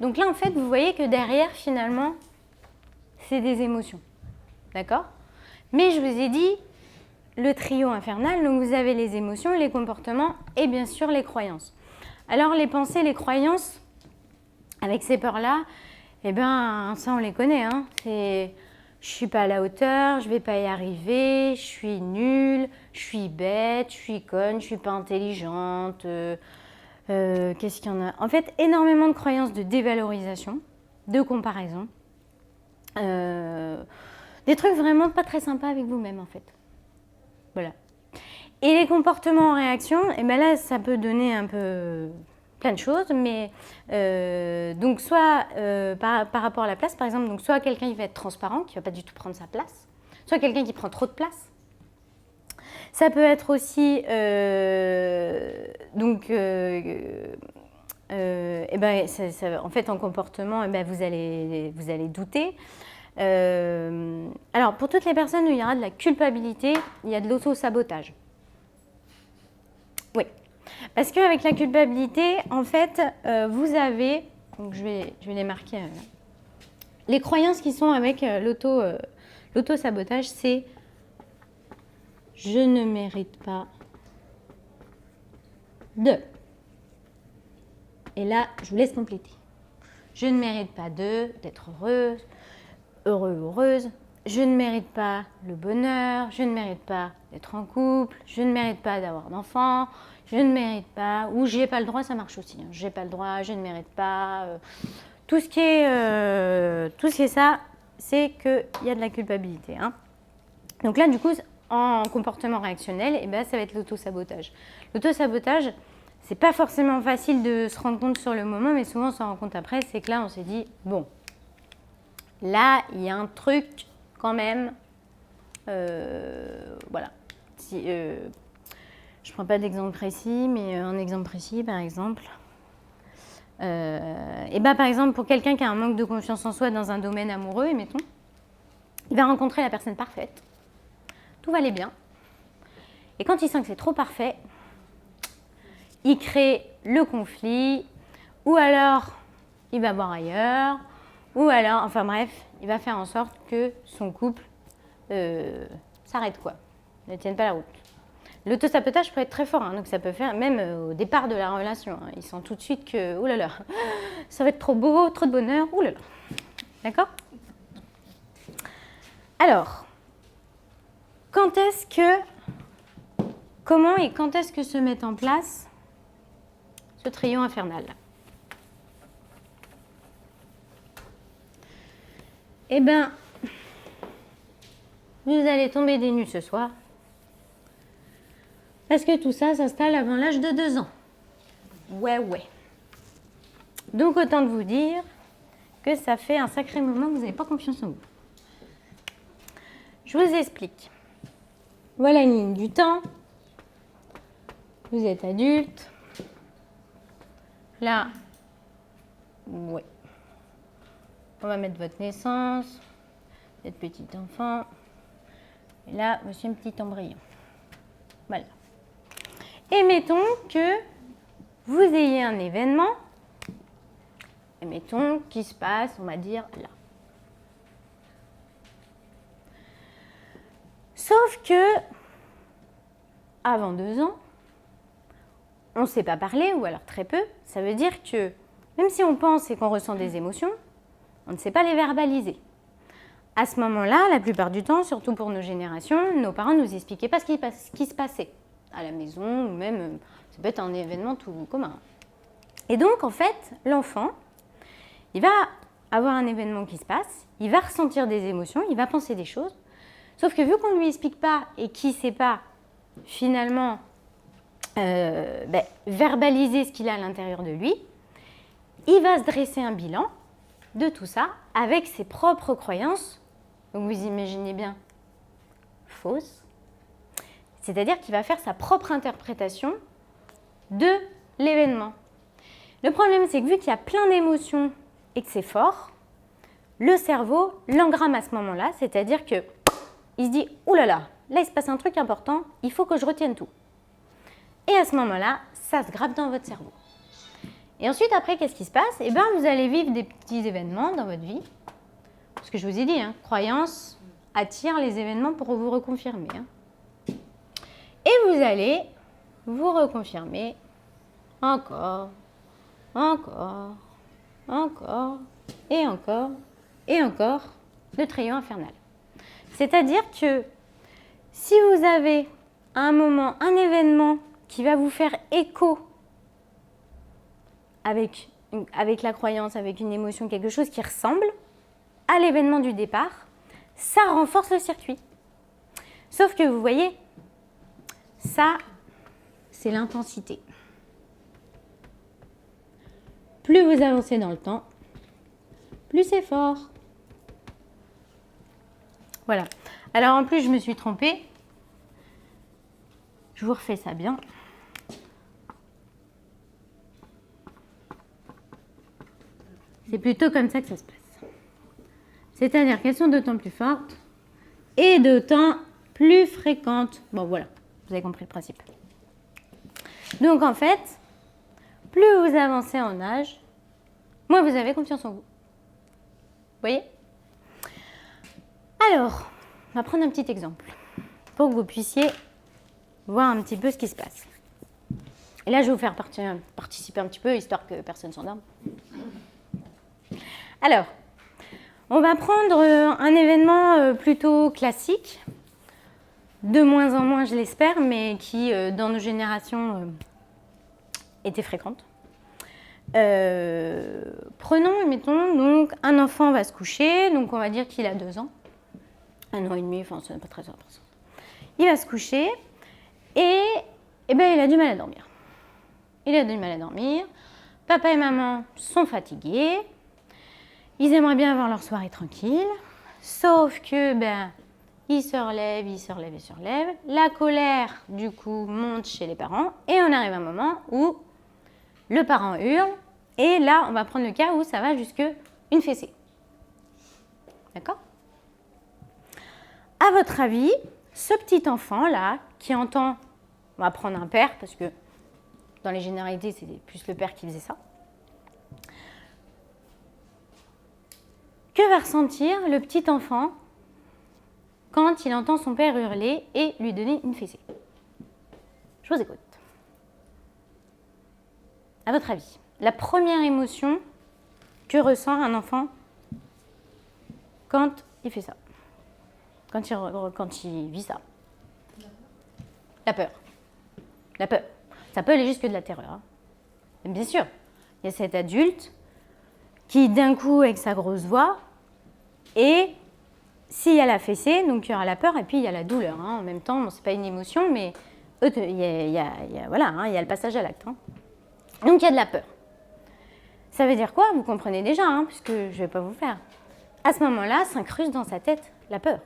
Donc là, en fait, vous voyez que derrière, finalement, c'est des émotions. D'accord? Mais je vous ai dit, le trio infernal, donc vous avez les émotions, les comportements et bien sûr les croyances. Alors les pensées, les croyances, avec ces peurs-là, eh bien, ça on les connaît. Hein. C'est je suis pas à la hauteur, je vais pas y arriver, je suis nulle, je suis bête, je suis conne, je suis pas intelligente. Qu'est-ce qu'il y en a? En fait, énormément de croyances de dévalorisation, de comparaison. Des trucs vraiment pas très sympas avec vous-même en fait. Voilà. Et les comportements en réaction, et ben là ça peut donner un peu plein de choses, mais donc soit par rapport à la place par exemple, donc soit quelqu'un qui va être transparent, qui ne va pas du tout prendre sa place, soit quelqu'un qui prend trop de place. Ça peut être aussi et ben, en fait en comportement, et ben, vous allez douter. Alors, pour toutes les personnes où il y aura de la culpabilité, il y a de l'auto-sabotage. Oui. Parce qu'avec la culpabilité, en fait, vous avez, donc je vais les marquer, les croyances qui sont avec l'auto-sabotage, c'est « je ne mérite pas de ». Et là, je vous laisse compléter. Je ne mérite pas d'être heureuse, heureuse. Je ne mérite pas le bonheur, je ne mérite pas d'être en couple, je ne mérite pas d'avoir d'enfants, je ne mérite pas, ou j'ai pas le droit, ça marche aussi. Hein. J'ai pas le droit, je ne mérite pas. Tout ce qui est ça, c'est qu'il y a de la culpabilité. Hein. Donc là, du coup, en comportement réactionnel, eh ben, ça va être l'auto-sabotage. L'auto-sabotage, c'est pas forcément facile de se rendre compte sur le moment, mais souvent on s'en rend compte après, c'est que là, on s'est dit, bon, là, il y a un truc quand même, voilà. Si, je ne prends pas d'exemple précis, mais un exemple précis, par exemple. Et ben, par exemple, pour quelqu'un qui a un manque de confiance en soi dans un domaine amoureux, mettons, il va rencontrer la personne parfaite. Tout va aller bien. Et quand il sent que c'est trop parfait, il crée le conflit, ou alors il va boire ailleurs, ou alors, enfin bref, il va faire en sorte que son couple s'arrête quoi, ne tienne pas la route. L'auto-sabotage peut être très fort, hein, donc ça peut faire même au départ de la relation. Hein, il sent tout de suite que, oh là là, ça va être trop beau, trop de bonheur, oh là là. D'accord? Alors, comment et quand est-ce que se met en place ce trio infernal? Eh bien, vous allez tomber des nues ce soir. Parce que tout ça s'installe avant l'âge de 2 ans. Ouais. Donc, autant de vous dire que ça fait un sacré moment que vous n'avez pas confiance en vous. Je vous explique. Voilà une ligne du temps. Vous êtes adulte. Là, ouais. On va mettre votre naissance, votre petit enfant. Et là, voici un petit embryon. Voilà. Et mettons que vous ayez un événement, et mettons qui se passe, on va dire, là. Sauf que, avant 2 ans, on ne sait pas parler, ou alors très peu. Ça veut dire que, même si on pense et qu'on ressent des émotions, on ne sait pas les verbaliser. À ce moment-là, la plupart du temps, surtout pour nos générations, nos parents ne nous expliquaient pas ce qui se passait à la maison, ou même, ça peut être un événement tout commun. Et donc, en fait, l'enfant, il va avoir un événement qui se passe, il va ressentir des émotions, il va penser des choses, sauf que vu qu'on ne lui explique pas et qu'il ne sait pas, finalement, verbaliser ce qu'il a à l'intérieur de lui, il va se dresser un bilan de tout ça avec ses propres croyances, donc vous imaginez bien, fausses, c'est-à-dire qu'il va faire sa propre interprétation de l'événement. Le problème, c'est que vu qu'il y a plein d'émotions et que c'est fort, le cerveau l'engramme à ce moment-là, c'est-à-dire qu'il se dit « Ouh là là, là il se passe un truc important, il faut que je retienne tout ». Et à ce moment-là, ça se grappe dans votre cerveau. Et ensuite, après, qu'est-ce qui se passe? Eh bien, vous allez vivre des petits événements dans votre vie. Parce que je vous ai dit, croyance attire les événements pour vous reconfirmer. Et vous allez vous reconfirmer encore, encore, encore, et encore, et encore, le trio infernal. C'est-à-dire que si vous avez à un moment un événement qui va vous faire écho avec la croyance, avec une émotion, quelque chose qui ressemble à l'événement du départ, ça renforce le circuit. Sauf que vous voyez, ça, c'est l'intensité. Plus vous avancez dans le temps, plus c'est fort. Voilà. Alors en plus, je me suis trompée. Je vous refais ça bien. C'est plutôt comme ça que ça se passe. C'est-à-dire qu'elles sont d'autant plus fortes et d'autant plus fréquentes. Bon, voilà, vous avez compris le principe. Donc, en fait, plus vous avancez en âge, moins vous avez confiance en vous. Vous voyez? Alors, on va prendre un petit exemple pour que vous puissiez voir un petit peu ce qui se passe. Et là, je vais vous faire participer un petit peu, histoire que personne ne s'endorme. Alors, on va prendre un événement plutôt classique, de moins en moins, je l'espère, mais qui, dans nos générations, était fréquente. Prenons, mettons, donc, un enfant va se coucher, donc on va dire qu'il a 2 ans, 1 an et demi, enfin, ce n'est pas très important. Il va se coucher et ben, il a du mal à dormir. Il a du mal à dormir. Papa et maman sont fatigués. Ils aimeraient bien avoir leur soirée tranquille. Sauf que, ben, ils se relèvent, ils se relèvent, ils se relèvent. La colère, du coup, monte chez les parents. Et on arrive à un moment où le parent hurle. Et là, on va prendre le cas où ça va jusque une fessée. D'accord? À votre avis, ce petit enfant-là, qui entend, on va prendre un père, parce que dans les généralités, c'était plus le père qui faisait ça. Que va ressentir le petit enfant quand il entend son père hurler et lui donner une fessée? Je vous écoute. À votre avis, la première émotion que ressent un enfant quand il fait ça, quand il vit ça? La peur. La peur. Ça peut aller jusque de la terreur. Bien sûr, il y a cet adulte qui, d'un coup, avec sa grosse voix, et s'il y a la fessée, donc il y aura la peur et puis il y a la douleur. En même temps, bon, ce n'est pas une émotion, mais il y a le passage à l'acte. Donc il y a de la peur. Ça veut dire quoi? Vous comprenez déjà, puisque je ne vais pas vous faire. À ce moment-là, s'incruste dans sa tête la peur.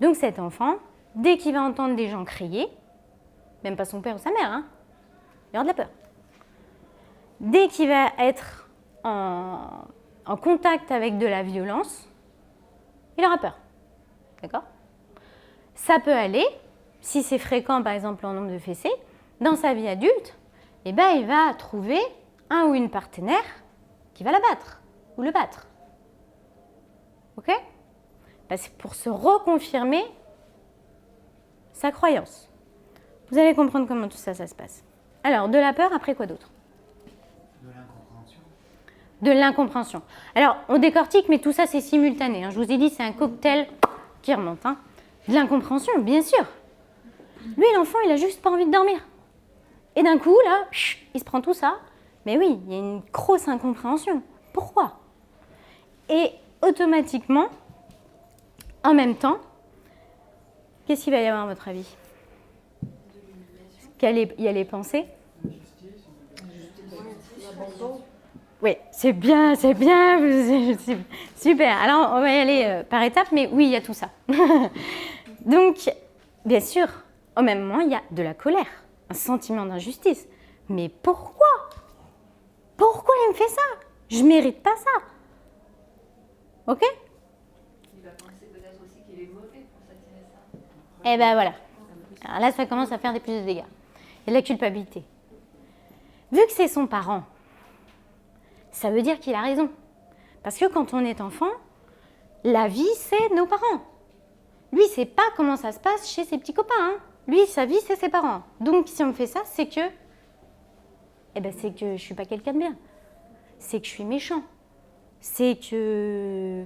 Donc cet enfant, dès qu'il va entendre des gens crier, même pas son père ou sa mère, il y aura de la peur. Dès qu'il va être en contact avec de la violence, il aura peur. D'accord? Ça peut aller, si c'est fréquent par exemple en nombre de fessées, dans sa vie adulte, il va trouver un ou une partenaire qui va la battre ou le battre. Ok? C'est pour se reconfirmer sa croyance. Vous allez comprendre comment tout ça se passe. Alors, de la peur, après quoi d'autre? De l'incompréhension. Alors, on décortique, mais tout ça, c'est simultané. Je vous ai dit, c'est un cocktail qui remonte. De l'incompréhension, bien sûr. Lui, l'enfant, il a juste pas envie de dormir. Et d'un coup, là, il se prend tout ça. Mais oui, il y a une grosse incompréhension. Pourquoi? Et automatiquement, en même temps, qu'est-ce qu'il va y avoir à votre avis? Il y a les pensées. Oui, c'est bien, super. Alors, on va y aller par étapes, mais oui, il y a tout ça. Donc, bien sûr, au même moment, il y a de la colère, un sentiment d'injustice. Mais pourquoi? Pourquoi il me fait ça? Je ne mérite pas ça. Ok? Il va penser peut-être aussi qu'il est mauvais pour s'attirer ça. Eh bien voilà. Alors là, ça commence à faire des plus de dégâts. Il y a de la culpabilité. Vu que c'est son parent, ça veut dire qu'il a raison. Parce que quand on est enfant, la vie, c'est nos parents. Lui, il ne sait pas comment ça se passe chez ses petits copains. Hein. Lui, sa vie, c'est ses parents. Donc, si on me fait ça, c'est que je ne suis pas quelqu'un de bien. C'est que je suis méchant. C'est que...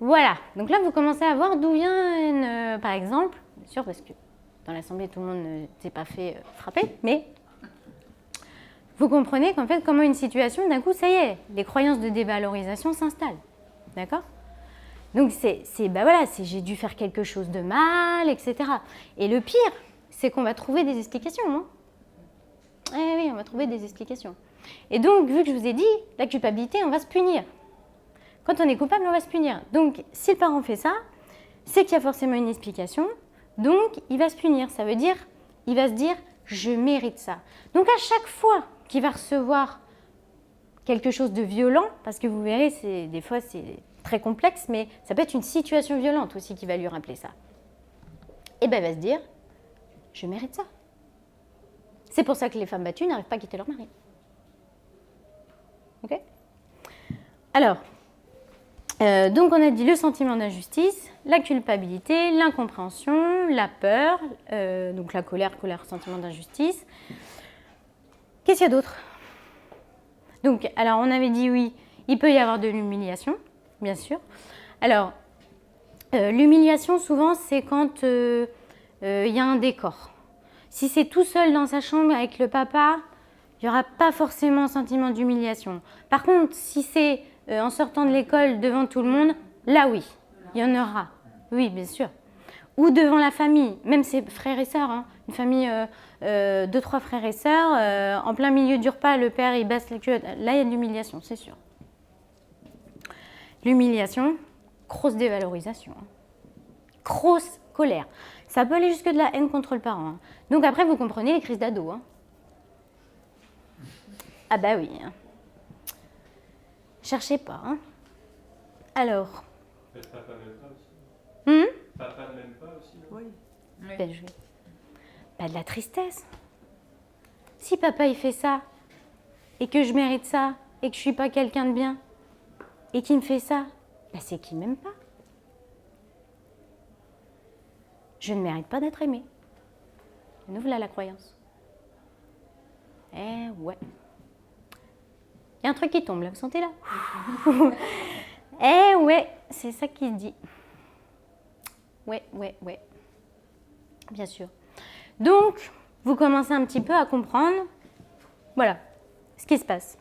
Voilà. Donc là, vous commencez à voir d'où vient, par exemple, bien sûr, parce que dans l'assemblée, tout le monde ne s'est pas fait frapper, mais vous comprenez qu'en fait, comment une situation, d'un coup, ça y est, les croyances de dévalorisation s'installent. D'accord ? Donc, voilà, j'ai dû faire quelque chose de mal, etc. Et le pire, c'est qu'on va trouver des explications. Hein. Eh oui, on va trouver des explications. Et donc, vu que je vous ai dit, la culpabilité, on va se punir. Quand on est coupable, on va se punir. Donc, si le parent fait ça, c'est qu'il y a forcément une explication. Donc, il va se punir. Ça veut dire, il va se dire, je mérite ça. Donc, à chaque fois qu'il va recevoir quelque chose de violent, parce que vous verrez, des fois, c'est très complexe, mais ça peut être une situation violente aussi qui va lui rappeler ça. Et bien, il va se dire, je mérite ça. C'est pour ça que les femmes battues n'arrivent pas à quitter leur mari. Ok ? Alors, donc on a dit le sentiment d'injustice, la culpabilité, l'incompréhension, la peur, donc la colère, sentiment d'injustice. Qu'est-ce qu'il y a d'autre ? Donc, alors on avait dit oui, il peut y avoir de l'humiliation, bien sûr. Alors, l'humiliation, souvent, c'est quand il y a un décor. Si c'est tout seul dans sa chambre avec le papa, il n'y aura pas forcément un sentiment d'humiliation. Par contre, si c'est en sortant de l'école devant tout le monde, là oui, il y en aura. Oui, bien sûr. Ou devant la famille, même ses frères et sœurs. Hein. Une famille, 2-3 frères et sœurs, en plein milieu du repas, le père il baisse les culottes. Là, il y a de l'humiliation, c'est sûr. L'humiliation, grosse dévalorisation. Hein. Grosse colère. Ça peut aller jusque de la haine contre le parent. Hein. Donc après, vous comprenez les crises d'ado. Hein. Ah bah oui. Hein. Cherchez pas. Hein. Alors. Papa n'aime pas aussi. Papa n'aime pas aussi. Oui. Ben, de la tristesse. Si papa il fait ça, et que je mérite ça, et que je suis pas quelqu'un de bien, et qu'il me fait ça, ben c'est qu'il m'aime pas. Je ne mérite pas d'être aimée. Nous voilà la croyance. Eh ouais. Il y a un truc qui tombe là, vous sentez là? Eh ouais, c'est ça qui se dit. Ouais. Bien sûr. Donc, vous commencez un petit peu à comprendre, voilà, ce qui se passe.